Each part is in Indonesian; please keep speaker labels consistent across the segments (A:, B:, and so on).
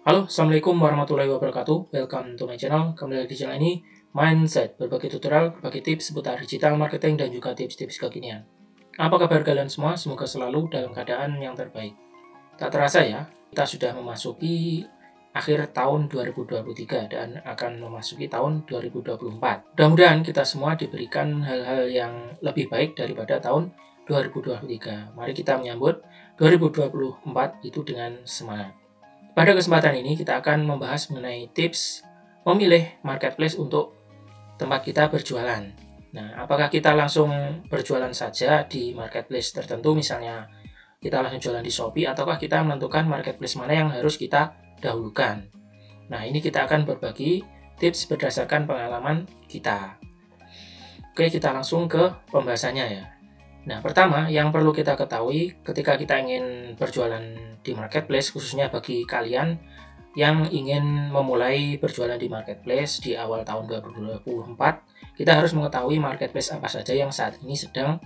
A: Halo, Assalamualaikum warahmatullahi wabarakatuh. Welcome to my channel. Kembali lagi di channel ini, Mindset. Berbagai tutorial, berbagai tips seputar digital marketing dan juga tips-tips kekinian. Apa kabar kalian semua? Semoga selalu dalam keadaan yang terbaik. Tak terasa ya, kita sudah memasuki akhir tahun 2023 dan akan memasuki tahun 2024. Mudah-mudahan kita semua diberikan hal-hal yang lebih baik daripada tahun 2023. Mari kita menyambut 2024 itu dengan semangat. Pada kesempatan ini kita akan membahas mengenai tips memilih marketplace untuk tempat kita berjualan. Nah, apakah kita langsung berjualan saja di marketplace tertentu, misalnya kita langsung jualan di Shopee, ataukah kita menentukan marketplace mana yang harus kita dahulukan. Nah, ini kita akan berbagi tips berdasarkan pengalaman kita. Oke, kita langsung ke pembahasannya ya. Nah, pertama yang perlu kita ketahui ketika kita ingin berjualan di marketplace, khususnya bagi kalian yang ingin memulai berjualan di marketplace di awal tahun 2024, kita harus mengetahui marketplace apa saja yang saat ini sedang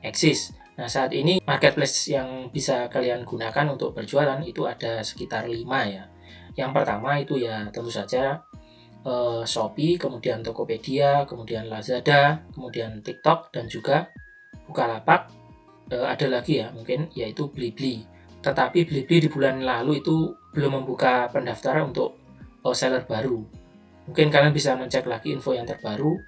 A: eksis. Nah, saat ini marketplace yang bisa kalian gunakan untuk berjualan itu ada sekitar 5 ya. Yang pertama itu ya tentu saja Shopee, kemudian Tokopedia, kemudian Lazada, kemudian TikTok, dan juga Bukalapak. Ada lagi ya mungkin, yaitu Blibli. Tetapi Blibli di bulan lalu itu belum membuka pendaftaran untuk seller baru. Mungkin kalian bisa mencek lagi info yang terbaru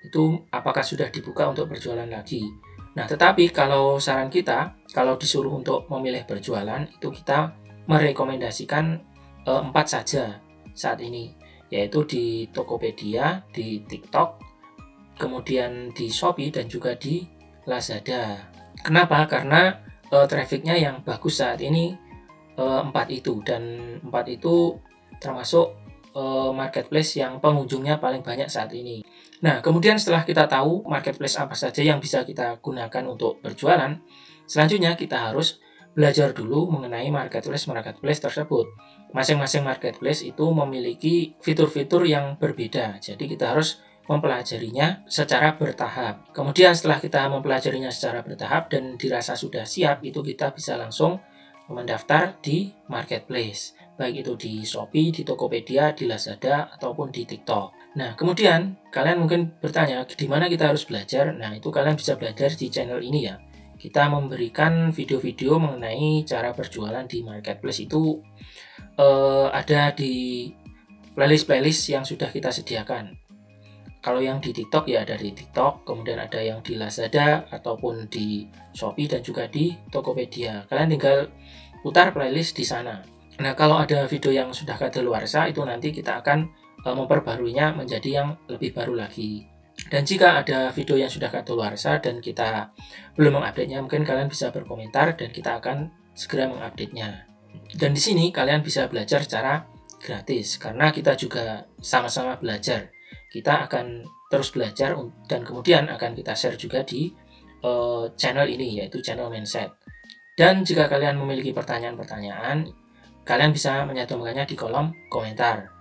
A: itu apakah sudah dibuka untuk berjualan lagi. Nah, tetapi kalau saran kita, kalau disuruh untuk memilih berjualan, itu kita merekomendasikan 4 saja saat ini, yaitu di Tokopedia, di TikTok, kemudian di Shopee, dan juga di Lazada. Kenapa? Karena trafficnya yang bagus saat ini 4 itu, dan 4 itu termasuk marketplace yang pengunjungnya paling banyak saat ini. Nah, kemudian setelah kita tahu marketplace apa saja yang bisa kita gunakan untuk berjualan, selanjutnya kita harus belajar dulu mengenai marketplace tersebut. Masing-masing marketplace itu memiliki fitur-fitur yang berbeda, jadi kita harus mempelajarinya secara bertahap. Kemudian setelah kita mempelajarinya secara bertahap dan dirasa sudah siap, itu kita bisa langsung mendaftar di marketplace, baik itu di Shopee, di Tokopedia, di Lazada, ataupun di TikTok. Nah, kemudian kalian mungkin bertanya, di mana kita harus belajar? Nah, itu kalian bisa belajar di channel ini ya. Kita memberikan video-video mengenai cara berjualan di marketplace itu ada di playlist-playlist yang sudah kita sediakan. Kalau yang di TikTok ya ada di TikTok, kemudian ada yang di Lazada ataupun di Shopee dan juga di Tokopedia. Kalian tinggal putar playlist di sana. Nah, kalau ada video yang sudah kadaluarsa, itu nanti kita akan memperbaruinya menjadi yang lebih baru lagi. Dan jika ada video yang sudah kadaluarsa dan kita belum mengupdate-nya, mungkin kalian bisa berkomentar dan kita akan segera mengupdate-nya. Dan di sini kalian bisa belajar secara gratis karena kita juga sama-sama belajar. Kita akan terus belajar dan kemudian akan kita share juga di channel ini, yaitu channel Mindset. Dan jika kalian memiliki pertanyaan-pertanyaan, kalian bisa menyantumkannya di kolom komentar.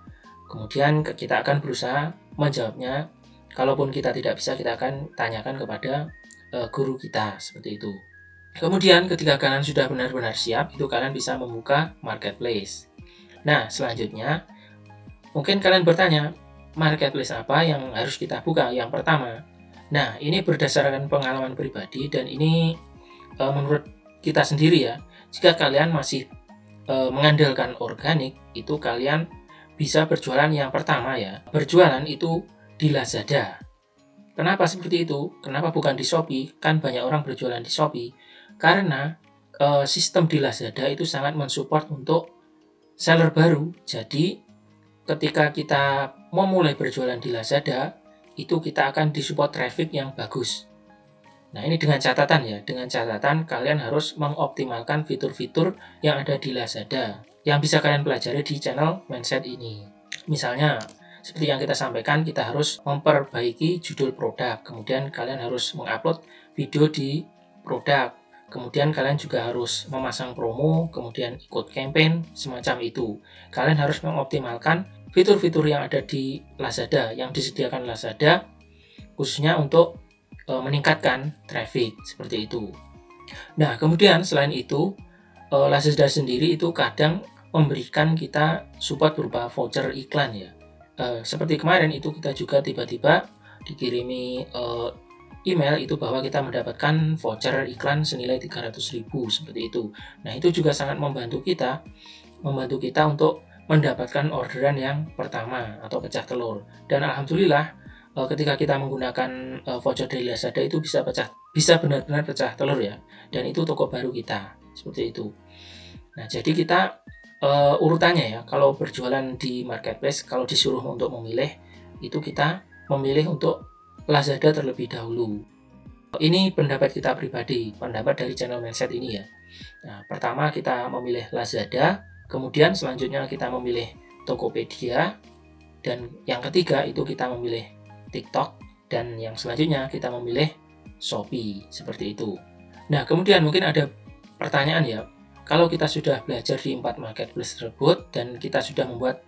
A: Kemudian kita akan berusaha menjawabnya. Kalaupun kita tidak bisa, kita akan tanyakan kepada guru kita, seperti itu. Kemudian ketika kalian sudah benar-benar siap, itu kalian bisa membuka marketplace. Nah, selanjutnya mungkin kalian bertanya, marketplace apa yang harus kita buka? Yang pertama, nah ini berdasarkan pengalaman pribadi dan ini menurut kita sendiri ya. Jika kalian masih mengandalkan organik, itu kalian bisa berjualan yang pertama ya. Berjualan itu di Lazada. Kenapa seperti itu? Kenapa bukan di Shopee? Kan banyak orang berjualan di Shopee. Karena sistem di Lazada itu sangat mensupport untuk seller baru. Jadi ketika kita mau mulai berjualan di Lazada, itu kita akan disupport traffic yang bagus. Nah, ini dengan catatan ya, dengan catatan kalian harus mengoptimalkan fitur-fitur yang ada di Lazada, yang bisa kalian pelajari di channel Mindset ini. Misalnya, seperti yang kita sampaikan, kita harus memperbaiki judul produk, kemudian kalian harus mengupload video di produk, kemudian kalian juga harus memasang promo, kemudian ikut campaign, semacam itu. Kalian harus mengoptimalkan fitur-fitur yang ada di Lazada, yang disediakan Lazada, khususnya untuk meningkatkan traffic, seperti itu. Nah, kemudian selain itu, Lazada sendiri itu kadang memberikan kita support berupa voucher iklan ya. Seperti kemarin itu kita juga tiba-tiba dikirimi email itu bahwa kita mendapatkan voucher iklan senilai 300.000 seperti itu. Nah, itu juga sangat membantu kita untuk mendapatkan orderan yang pertama atau pecah telur. Dan alhamdulillah ketika kita menggunakan voucher dari Lazada itu bisa benar-benar pecah telur ya. Dan itu toko baru kita seperti itu. Nah, jadi kita urutannya ya, kalau berjualan di marketplace, kalau disuruh untuk memilih, itu kita memilih untuk Lazada terlebih dahulu. Ini pendapat kita pribadi, pendapat dari channel Mindset ini ya. Nah, pertama kita memilih Lazada, kemudian selanjutnya kita memilih Tokopedia, dan yang ketiga itu kita memilih TikTok, dan yang selanjutnya kita memilih Shopee, seperti itu. Nah, kemudian mungkin ada pertanyaan ya, kalau kita sudah belajar di 4 marketplace tersebut dan kita sudah membuat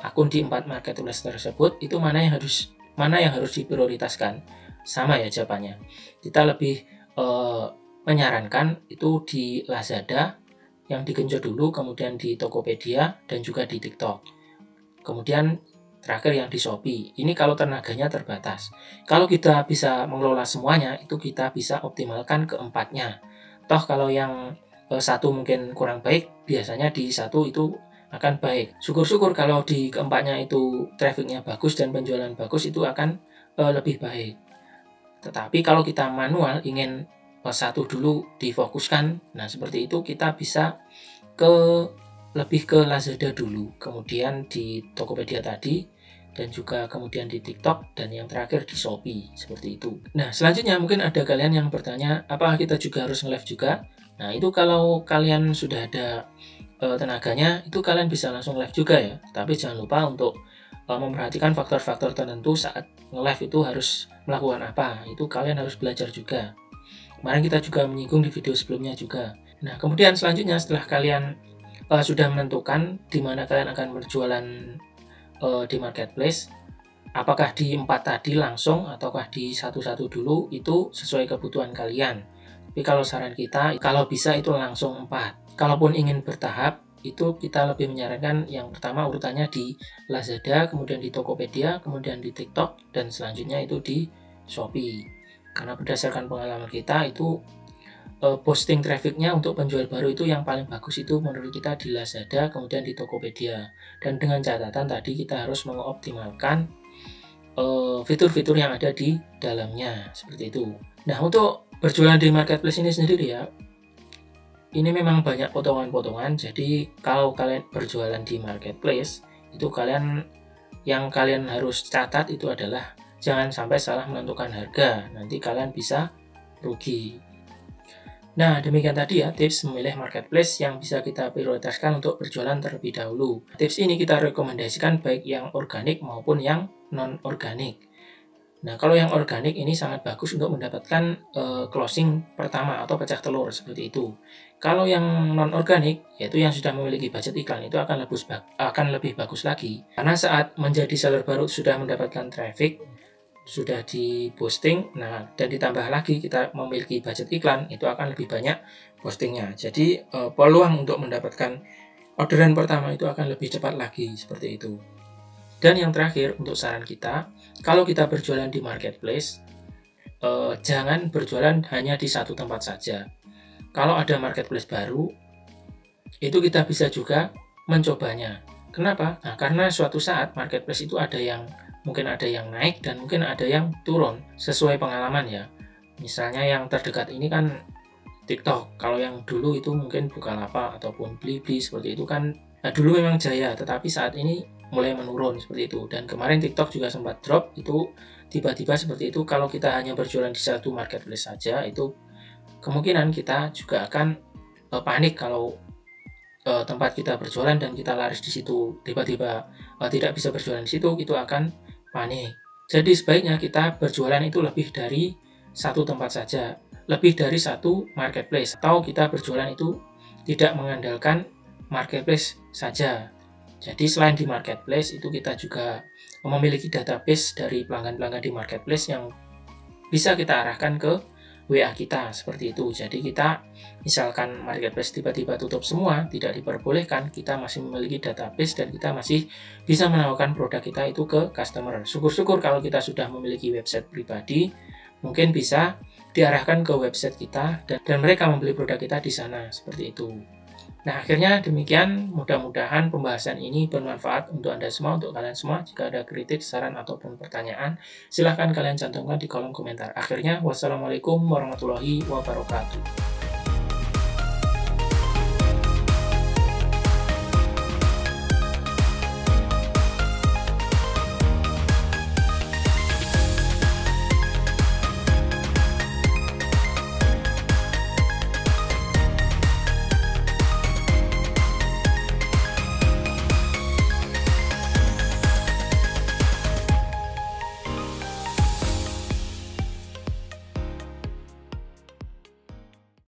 A: akun di 4 marketplace tersebut, itu mana yang harus diprioritaskan? Sama ya jawabannya. Kita lebih menyarankan itu di Lazada yang digenjot dulu, kemudian di Tokopedia dan juga di TikTok. Kemudian terakhir yang di Shopee. Ini kalau tenaganya terbatas. Kalau kita bisa mengelola semuanya, itu kita bisa optimalkan keempatnya. Toh kalau yang satu mungkin kurang baik, biasanya di satu itu akan baik. Syukur-syukur kalau di keempatnya itu trafficnya bagus dan penjualan bagus, itu akan lebih baik. Tetapi kalau kita manual ingin satu dulu difokuskan, nah seperti itu kita bisa lebih ke Lazada dulu, kemudian di Tokopedia tadi, dan juga kemudian di TikTok, dan yang terakhir di Shopee, seperti itu. Nah, selanjutnya mungkin ada kalian yang bertanya, apakah kita juga harus nge-live juga? Nah, itu kalau kalian sudah ada tenaganya, itu kalian bisa langsung live juga ya. Tapi jangan lupa untuk memperhatikan faktor-faktor tertentu saat nge-live itu harus melakukan apa. Itu kalian harus belajar juga. Kemarin kita juga menyinggung di video sebelumnya juga. Nah, kemudian selanjutnya setelah kalian sudah menentukan di mana kalian akan berjualan di marketplace, apakah di 4 tadi langsung ataukah di satu-satu dulu, itu sesuai kebutuhan kalian. Tapi kalau saran kita, kalau bisa itu langsung 4. Kalaupun ingin bertahap, itu kita lebih menyarankan yang pertama urutannya di Lazada, kemudian di Tokopedia, kemudian di TikTok, dan selanjutnya itu di Shopee. Karena berdasarkan pengalaman kita itu posting trafficnya untuk penjual baru itu yang paling bagus itu menurut kita di Lazada, kemudian di Tokopedia. Dan dengan catatan tadi kita harus mengoptimalkan fitur-fitur yang ada di dalamnya, seperti itu. Nah, untuk berjualan di marketplace ini sendiri ya, ini memang banyak potongan-potongan. Jadi kalau kalian berjualan di marketplace, itu yang kalian harus catat itu adalah jangan sampai salah menentukan harga, nanti kalian bisa rugi. Nah, demikian tadi ya tips memilih marketplace yang bisa kita prioritaskan untuk berjualan terlebih dahulu. Tips ini kita rekomendasikan baik yang organik maupun yang non-organik. Nah, kalau yang organik ini sangat bagus untuk mendapatkan closing pertama atau pecah telur seperti itu. Kalau yang non-organik, yaitu yang sudah memiliki budget iklan, itu akan lebih bagus lagi. Karena saat menjadi seller baru sudah mendapatkan traffic, sudah di posting, nah dan ditambah lagi kita memiliki budget iklan, itu akan lebih banyak postingnya. Jadi peluang untuk mendapatkan orderan pertama itu akan lebih cepat lagi seperti itu. Dan yang terakhir untuk saran kita, kalau kita berjualan di marketplace, jangan berjualan hanya di satu tempat saja. Kalau ada marketplace baru, itu kita bisa juga mencobanya. Kenapa? Nah, karena suatu saat marketplace itu mungkin ada yang naik dan mungkin ada yang turun sesuai pengalaman ya. Misalnya yang terdekat ini kan TikTok. Kalau yang dulu itu mungkin Bukalapak ataupun Blibli seperti itu kan. Nah, dulu memang jaya, tetapi saat ini mulai menurun seperti itu. Dan kemarin TikTok juga sempat drop, itu tiba-tiba seperti itu. Kalau kita hanya berjualan di satu marketplace saja, itu kemungkinan kita juga akan panik kalau tempat kita berjualan dan kita laris di situ, tiba-tiba tidak bisa berjualan di situ, itu akan panik. Jadi sebaiknya kita berjualan itu lebih dari satu tempat saja, lebih dari satu marketplace, atau kita berjualan itu tidak mengandalkan marketplace saja. Jadi selain di marketplace itu kita juga memiliki database dari pelanggan-pelanggan di marketplace yang bisa kita arahkan ke WA kita, seperti itu. Jadi kita misalkan marketplace tiba-tiba tutup semua, tidak diperbolehkan, kita masih memiliki database dan kita masih bisa menawarkan produk kita itu ke customer. Syukur-syukur kalau kita sudah memiliki website pribadi, mungkin bisa diarahkan ke website kita dan mereka membeli produk kita di sana, seperti itu. Nah, akhirnya demikian, mudah-mudahan pembahasan ini bermanfaat untuk Anda semua, untuk kalian semua. Jika ada kritik, saran, ataupun pertanyaan, silahkan kalian cantumkan di kolom komentar. Akhirnya, wassalamualaikum warahmatullahi wabarakatuh.